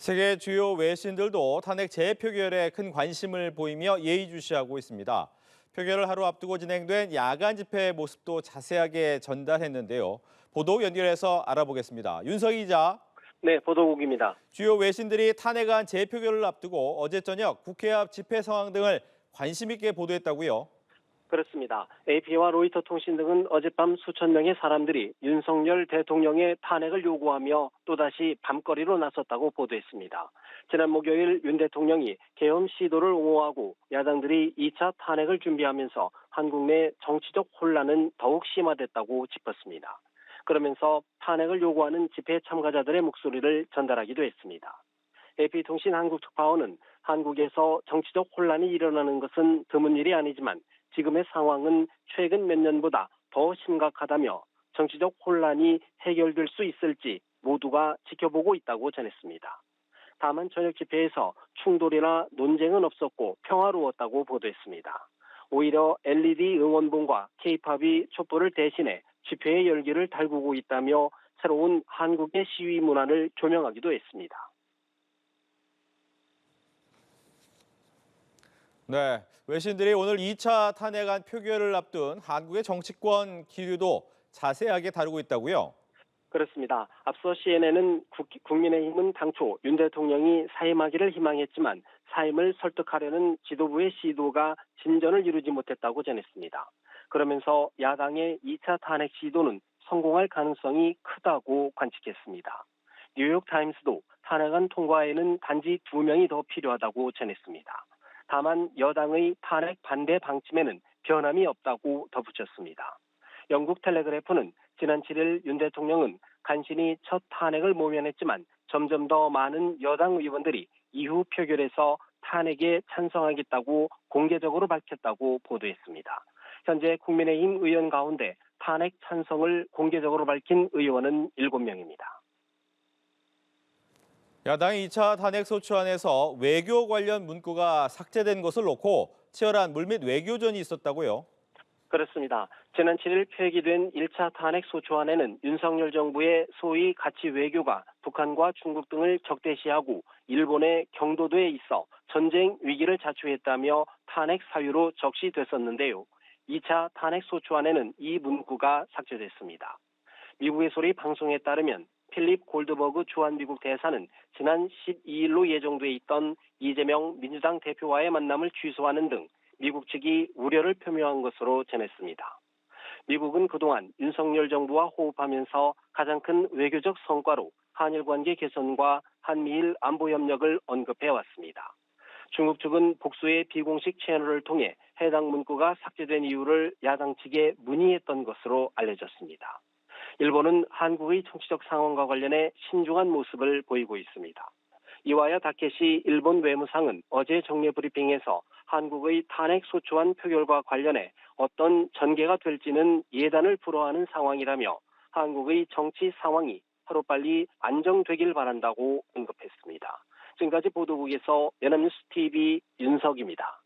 세계 주요 외신들도 탄핵 재표결에 큰 관심을 보이며 예의주시하고 있습니다. 표결을 하루 앞두고 진행된 야간 집회 모습도 자세하게 전달했는데요. 보도 연결해서 알아보겠습니다. 윤석희 기자. 네, 보도국입니다. 주요 외신들이 탄핵안 재표결을 앞두고 어제 저녁 국회 앞 집회 상황 등을 관심 있게 보도했다고요? 그렇습니다. AP와 로이터 통신 등은 어젯밤 수천 명의 사람들이 윤석열 대통령의 탄핵을 요구하며 또다시 밤거리로 나섰다고 보도했습니다. 지난 목요일 윤 대통령이 계엄 시도를 옹호하고 야당들이 2차 탄핵을 준비하면서 한국 내 정치적 혼란은 더욱 심화됐다고 짚었습니다. 그러면서 탄핵을 요구하는 집회 참가자들의 목소리를 전달하기도 했습니다. AP통신 한국특파원은 한국에서 정치적 혼란이 일어나는 것은 드문 일이 아니지만 지금의 상황은 최근 몇 년보다 더 심각하다며 정치적 혼란이 해결될 수 있을지 모두가 지켜보고 있다고 전했습니다. 다만 저녁 집회에서 충돌이나 논쟁은 없었고 평화로웠다고 보도했습니다. 오히려 LED 응원봉과 K-팝이 촛불을 대신해 집회의 열기를 달구고 있다며 새로운 한국의 시위 문화를 조명하기도 했습니다. 네, 외신들이 오늘 2차 탄핵안 표결을 앞둔 한국의 정치권 기류도 자세하게 다루고 있다고요? 그렇습니다. 앞서 CNN은 국민의힘은 당초 윤 대통령이 사임하기를 희망했지만 사임을 설득하려는 지도부의 시도가 진전을 이루지 못했다고 전했습니다. 그러면서 야당의 2차 탄핵 시도는 성공할 가능성이 크다고 관측했습니다. 뉴욕타임스도 탄핵안 통과에는 단지 2명이 더 필요하다고 전했습니다. 다만 여당의 탄핵 반대 방침에는 변함이 없다고 덧붙였습니다. 영국 텔레그래프는 지난 7일 윤 대통령은 간신히 첫 탄핵을 모면했지만 점점 더 많은 여당 의원들이 이후 표결에서 탄핵에 찬성하겠다고 공개적으로 밝혔다고 보도했습니다. 현재 국민의힘 의원 가운데 탄핵 찬성을 공개적으로 밝힌 의원은 7명입니다. 야당의 2차 탄핵 소추안에서 외교 관련 문구가 삭제된 것을 놓고 치열한 물밑 외교전이 있었다고요? 그렇습니다. 지난 7일 폐기된 1차 탄핵 소추안에는 윤석열 정부의 소위 가치 외교가 북한과 중국 등을 적대시하고 일본의 경도도에 있어 전쟁 위기를 자초했다며 탄핵 사유로 적시됐었는데요. 2차 탄핵 소추안에는 이 문구가 삭제됐습니다. 미국의 소리 방송에 따르면 필립 골드버그 주한미국 대사는 지난 12일로 예정돼 있던 이재명 민주당 대표와의 만남을 취소하는 등 미국 측이 우려를 표명한 것으로 전했습니다. 미국은 그동안 윤석열 정부와 호흡하면서 가장 큰 외교적 성과로 한일 관계 개선과 한미일 안보 협력을 언급해왔습니다. 중국 측은 복수의 비공식 채널을 통해 해당 문구가 삭제된 이유를 야당 측에 문의했던 것으로 알려졌습니다. 일본은 한국의 정치적 상황과 관련해 신중한 모습을 보이고 있습니다. 이와야 다케시 일본 외무상은 어제 정례 브리핑에서 한국의 탄핵 소추안 표결과 관련해 어떤 전개가 될지는 예단을 불허하는 상황이라며 한국의 정치 상황이 하루빨리 안정되길 바란다고 언급했습니다. 지금까지 보도국에서 연합뉴스 TV 윤석입니다.